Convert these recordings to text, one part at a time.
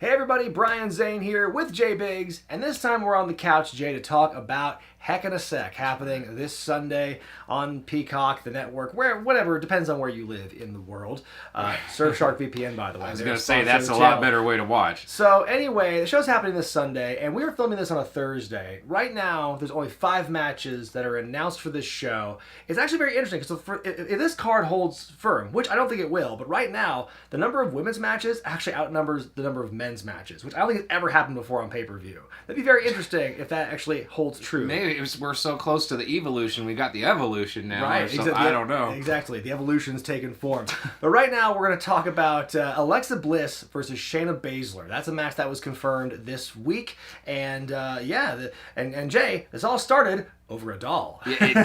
Hey everybody, Brian Zane here with Jay Biggs, and this time we're on the couch, Jay, to talk about Heck in a Sec, happening this Sunday on Peacock, the network, whatever, it depends on where you live in the world. Surfshark VPN, by the way. I was going to say, that's a lot better way to watch. So anyway, the show's happening this Sunday, and we were filming this on a Thursday. Right now, there's only 5 matches that are announced for this show. It's actually very interesting, because if this card holds firm, which I don't think it will, but right now, the number of women's matches actually outnumbers the number of men's matches, which I don't think it's ever happened before on pay-per-view. That'd be very interesting if that actually holds true. Maybe we're so close to the evolution, we got the evolution now. Right, exactly. I don't know. Exactly, the evolution's taken form. But right now, we're going to talk about Alexa Bliss versus Shayna Baszler. That's a match that was confirmed this week, and and Jay, this all started over a doll. It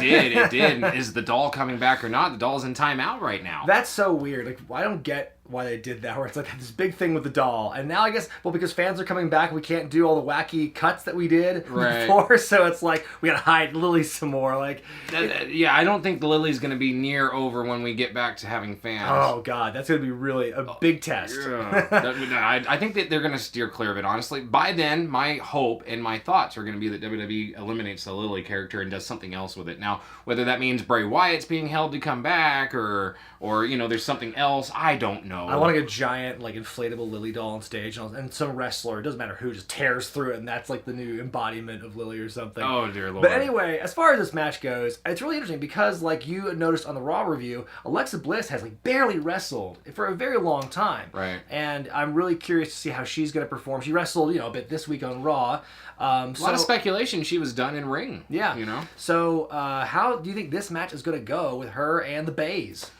did. Is the doll coming back or not? The doll's in timeout right now. That's so weird. Like, I don't get why they did that, where it's like this big thing with the doll. And now I guess, because fans are coming back, we can't do all the wacky cuts that we did before, so it's like, we gotta hide Lily some more. Like, I don't think the Lily's gonna be near over when we get back to having fans. Oh, God, that's gonna be really a big test. Yeah. I think that they're gonna steer clear of it, honestly. By then, my hope and my thoughts are gonna be that WWE eliminates the Lily character and does something else with it. Now, whether that means Bray Wyatt's being held to come back, or there's something else, I don't know. I want like a giant, like, inflatable Lily doll on stage, and some wrestler, it doesn't matter who, just tears through it, and that's like the new embodiment of Lily or something. Oh, dear Lord. But anyway, as far as this match goes, it's really interesting because, like you noticed on the Raw review, Alexa Bliss has like barely wrestled for a very long time. Right. And I'm really curious to see how she's going to perform. She wrestled, a bit this week on Raw. A lot of speculation she was done in ring. Yeah. So, how do you think this match is going to go with her and the Bays?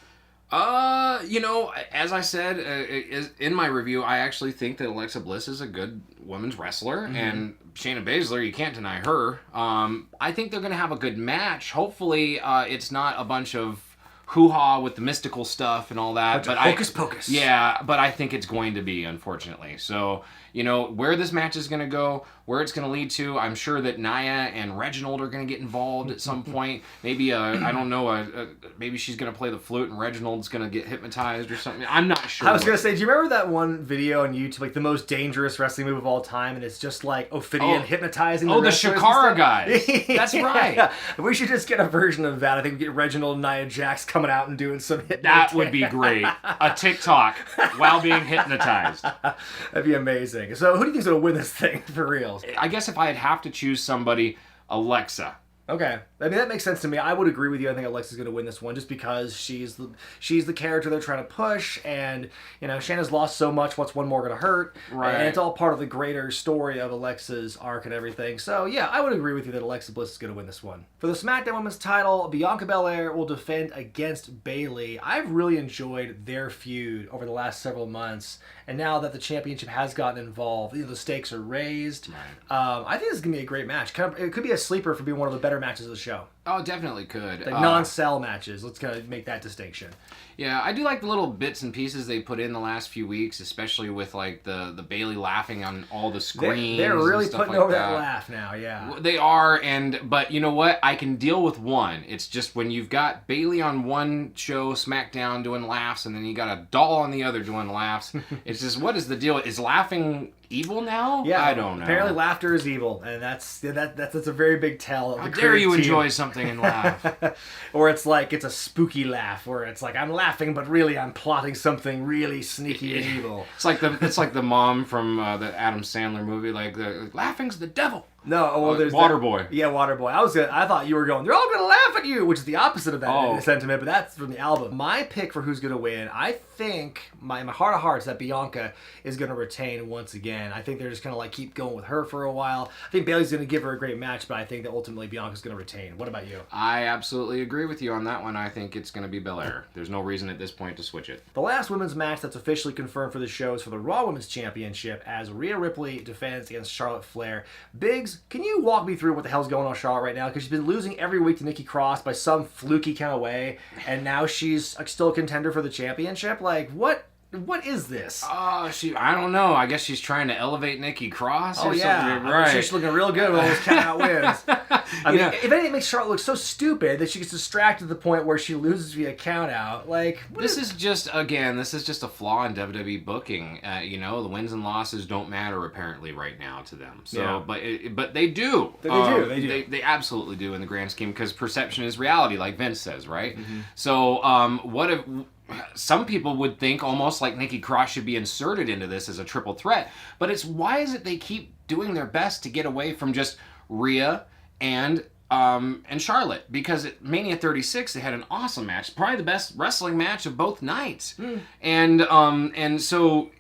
As I said in my review, I actually think that Alexa Bliss is a good women's wrestler, and Shayna Baszler, you can't deny her. I think they're going to have a good match. Hopefully, it's not a bunch of hoo-ha with the mystical stuff and all that. But hocus pocus. Yeah, but I think it's going to be, unfortunately. So, where this match is going to go, where it's going to lead to, I'm sure that Nia and Reginald are going to get involved at some point. Maybe, I don't know, maybe she's going to play the flute and Reginald's going to get hypnotized or something. I'm not sure. I was going to say, do you remember that one video on YouTube, like the most dangerous wrestling move of all time, and it's just like Ophidian hypnotizing the wrestlers? The Shakara guy. That's right. Yeah. We should just get a version of that. I think we get Reginald and Nia Jax coming out and doing some hypnotism. That would be great. A TikTok while being hypnotized. That'd be amazing. So who do you think's going to win this thing for real? I guess if I'd have to choose somebody, Alexa. Okay. I mean, that makes sense to me. I would agree with you. I think Alexa's going to win this one just because she's the character they're trying to push, and, Shayna's lost so much, what's one more going to hurt? Right. And it's all part of the greater story of Alexa's arc and everything. So, yeah, I would agree with you that Alexa Bliss is going to win this one. For the SmackDown Women's title, Bianca Belair will defend against Bayley. I've really enjoyed their feud over the last several months, and now that the championship has gotten involved, the stakes are raised. Right. I think this is going to be a great match. It could be a sleeper for being one of the better matches of the show. Oh, definitely could. Like non-cell matches. Let's kind of make that distinction. Yeah, I do like the little bits and pieces they put in the last few weeks, especially with like the Bayley laughing on all the screens. They're really and stuff putting like over that laugh now, yeah. They are, but you know what? I can deal with one. It's just when you've got Bayley on one show, SmackDown, doing laughs, and then you got a doll on the other doing laughs. It's just, what is the deal? Is laughing evil now? Yeah, I don't know. Apparently laughter is evil, and that's a very big tell. How dare you enjoy something and laugh? Or it's like, it's a spooky laugh, where it's like, I'm laughing, but really I'm plotting something really sneaky and evil. It's like the mom from the Adam Sandler movie, like laughing's the devil. No, there's Waterboy. Yeah, Waterboy. I thought you were going, they're all going to laugh at you, which is the opposite of that sentiment, but that's from the album. My pick for who's going to win, I think, my heart of hearts, that Bianca is going to retain once again. I think they're just going to like keep going with her for a while. I think Bayley's going to give her a great match, but I think that ultimately Bianca's going to retain. What about you? I absolutely agree with you on that one. I think it's going to be Belair. There's no reason at this point to switch it. The last women's match that's officially confirmed for the show is for the Raw Women's Championship, as Rhea Ripley defends against Charlotte Flair. Biggs, can you walk me through what the hell's going on with Charlotte right now? Because she's been losing every week to Nikki Cross by some fluky kind of way, and now she's still a contender for the championship? Like, what is this? I don't know. I guess she's trying to elevate Nikki Cross or yeah. something. Right. She's looking real good with all those count-out wins. I mean, if anything, it makes Charlotte look so stupid that she gets distracted to the point where she loses via count out. Like, this is just a flaw in WWE booking. The wins and losses don't matter apparently right now to them. So, but they do. They do. They absolutely do in the grand scheme, because perception is reality, like Vince says, right? Mm-hmm. So, what if some people would think almost like Nikki Cross should be inserted into this as a triple threat? But it's why is it they keep doing their best to get away from just Rhea and Charlotte? Because at Mania 36 they had an awesome match, probably the best wrestling match of both nights, and so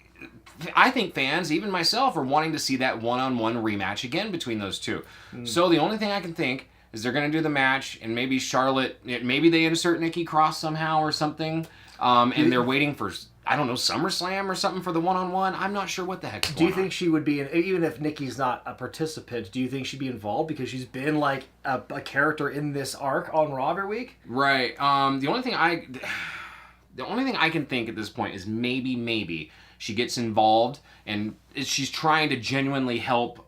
I think fans, even myself, are wanting to see that one-on-one rematch again between those two. So the only thing I can think is they're going to do the match, and maybe Charlotte, maybe they insert Nikki Cross somehow or something, and they're waiting for, I don't know, SummerSlam or something for the one-on-one. I'm not sure what the heck's going on. Do you think she would be, even if Nikki's not a participant, do you think she'd be involved because she's been like a character in this arc on Raw every week? Right. The only thing I can think at this point is maybe she gets involved and she's trying to genuinely help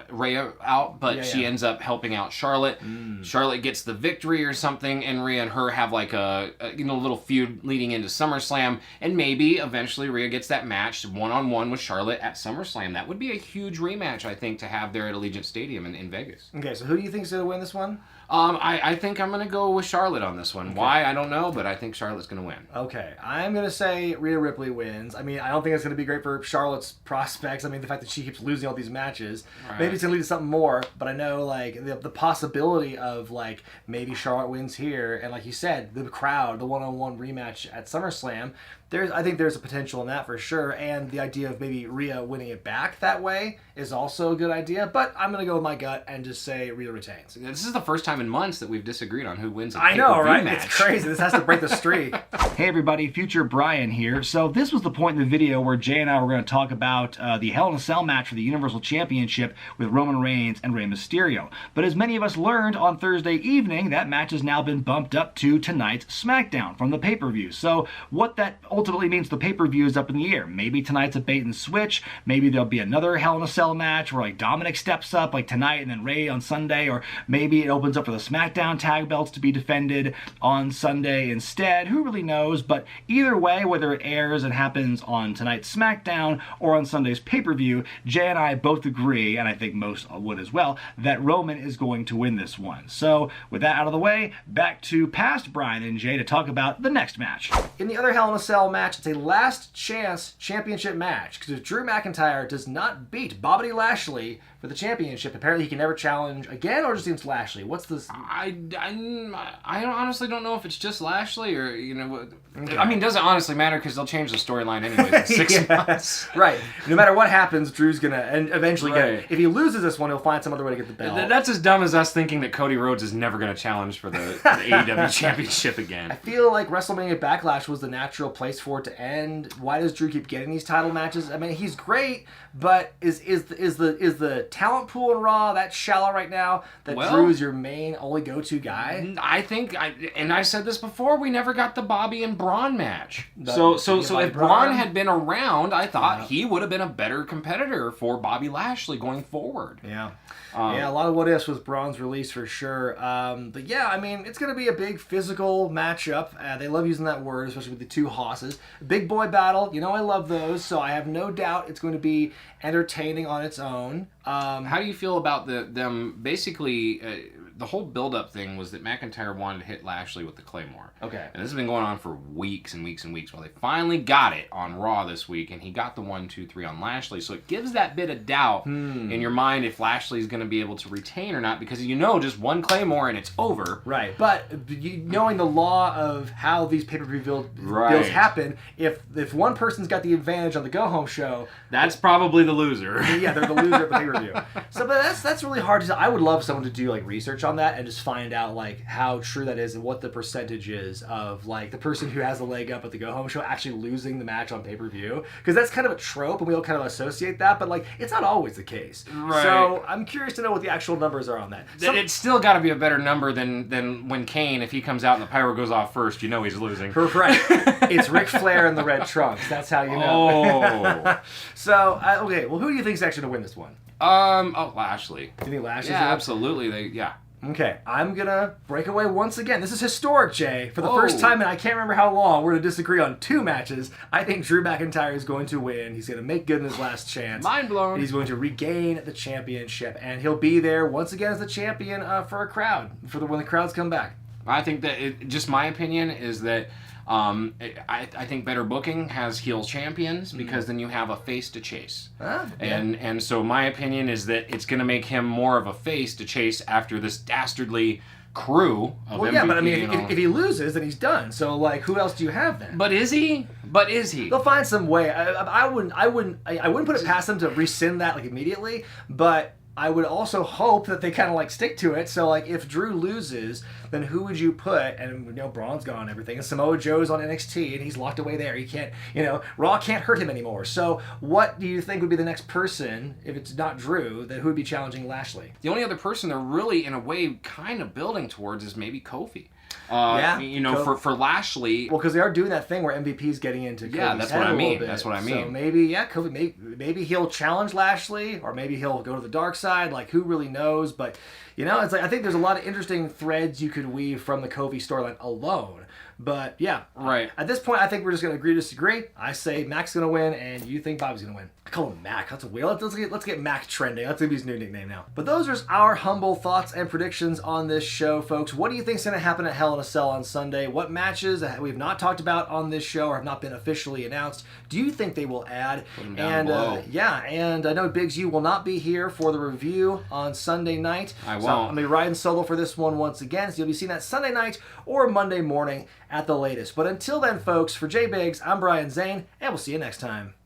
Rhea out, but she ends up helping out Charlotte. Charlotte gets the victory or something, and Rhea and her have like a little feud leading into SummerSlam, and maybe eventually Rhea gets that match one-on-one with Charlotte at SummerSlam. That would be a huge rematch, I think, to have there at Allegiant Stadium in Vegas. Okay, so who do you think is going to win this one? I think I'm going to go with Charlotte on this one. Okay. Why? I don't know, but I think Charlotte's going to win. Okay, I'm going to say Rhea Ripley wins. I mean, I don't think it's going to be great for Charlotte's prospects. I mean, the fact that she keeps losing all these matches. Right. Maybe it's going to lead to something more, but I know, like, the possibility of, like, maybe Charlotte wins here, and like you said, the crowd, the one-on-one rematch at SummerSlam, I think there's a potential in that for sure, and the idea of maybe Rhea winning it back that way is also a good idea, but I'm going to go with my gut and just say Rhea retains. This is the first time in months that we've disagreed on who wins a I know, right? match. It's crazy. This has to break the streak. Hey everybody, Future Brian here. So this was the point in the video where Jay and I were going to talk about the Hell in a Cell match for the Universal Championship with Roman Reigns and Rey Mysterio. But as many of us learned on Thursday evening, that match has now been bumped up to tonight's SmackDown from the pay-per-view. So what that ultimately means the pay-per-view is up in the air. Maybe tonight's a bait and switch. Maybe there'll be another Hell in a Cell match where like Dominic steps up like tonight and then Rey on Sunday, or maybe it opens up for the SmackDown tag belts to be defended on Sunday instead. Who really knows? But either way, whether it airs and happens on tonight's SmackDown or on Sunday's pay-per-view, Jay and I both agree, and I think most would as well, that Roman is going to win this one. So with that out of the way, back to past Brian and Jay to talk about the next match. In the other Hell in a Cell match, it's a last chance championship match, because if Drew McIntyre does not beat Bobby Lashley for the championship, apparently he can never challenge again, or just against Lashley. What's this? I honestly don't know if it's just Lashley or, okay. I mean, it doesn't honestly matter because they'll change the storyline anyways in 6 months. Right. No matter what happens, Drew's going to eventually get it. If he loses this one, he'll find some other way to get the belt. That's as dumb as us thinking that Cody Rhodes is never going to challenge for the AEW championship again. I feel like WrestleMania Backlash was the natural place for it to end. Why does Drew keep getting these title matches? I mean, he's great, but is the talent pool in Raw that shallow right now that Drew is your main only go-to guy? I think, and I said this before, we never got the Bobby and Braun match. So if Braun had been around, I thought he would have been a better competitor for Bobby Lashley going forward. Yeah. A lot of what ifs with Braun's release for sure. But yeah, I mean, it's going to be a big physical matchup. They love using that word, especially with the two hosses. Big boy battle. I love those, so I have no doubt it's going to be entertaining on its own. How do you feel about them basically... the whole build-up thing was that McIntyre wanted to hit Lashley with the Claymore. Okay. And this has been going on for weeks and weeks and weeks. Well, they finally got it on Raw this week, and he got the 1, 2, 3 on Lashley. So it gives that bit of doubt in your mind if Lashley's going to be able to retain or not, because just one Claymore and it's over. Right. But knowing the law of how these pay-per-view builds happen, if one person's got the advantage on the go-home show... That's probably the loser. Yeah, they're the loser at the pay-per-view. So, but that's really hard to say. I would love someone to do research on that and just find out how true that is and what the percentage is of the person who has the leg up at the go home show actually losing the match on pay-per-view, because that's kind of a trope and we all kind of associate that, but it's not always the case. Right. So I'm curious to know what the actual numbers are on that. It's still got to be a better number than when Kane, if he comes out and the pyro goes off first, he's losing. Right. It's Ric Flair in the red trunks. That's how you know. So okay, well, who do you think is actually going to win this one? Lashley. Do you think Lashley's absolutely. Okay, I'm gonna break away once again. This is historic, Jay. For the Whoa. first time in I can't remember how long, we're gonna disagree on 2 matches. I think Drew McIntyre is going to win. He's gonna make good in his last chance. Mind blown. And he's going to regain the championship, and he'll be there once again as the champion for a crowd, when the crowds come back. I think that just my opinion is that I think better booking has heel champions because then you have a face to chase. And so my opinion is that it's going to make him more of a face to chase after this dastardly crew of MVP. Yeah, but I mean, if he loses, then he's done. So, like, who else do you have then? But is he? They'll find some way. I wouldn't put it past them to rescind that like immediately, but I would also hope that they kind of like stick to it. So like if Drew loses, then who would you put? And Braun's gone and everything. And Samoa Joe's on NXT and he's locked away there. He can't, Raw can't hurt him anymore. So what do you think would be the next person, if it's not Drew, then who would be challenging Lashley? The only other person they're really in a way kind of building towards is maybe Kofi. For Lashley. Well, because they are doing that thing where MVP's getting into Kofi's head a little bit. That's what I mean. So maybe, Kofi, maybe he'll challenge Lashley, or maybe he'll go to the dark side. Like, who really knows? But, it's like I think there's a lot of interesting threads you could weave from the Kofi storyline alone. But, yeah. Right. At this point, I think we're just going to agree to disagree. I say Mac's going to win, and you think Bobby's going to win. I call him Mac. That's weird. Let's get Mac trending. That's going to be his new nickname now. But those are our humble thoughts and predictions on this show, folks. What do you think is going to happen at Hell in a Cell on Sunday? What matches that we've not talked about on this show or have not been officially announced do you think they will add? Put them down below. And I know Biggs, you will not be here for the review on Sunday night. I won't. So I'm going to be riding solo for this one once again. So you'll be seeing that Sunday night or Monday morning at the latest. But until then, folks, for Jay Biggs, I'm Brian Zane, and we'll see you next time.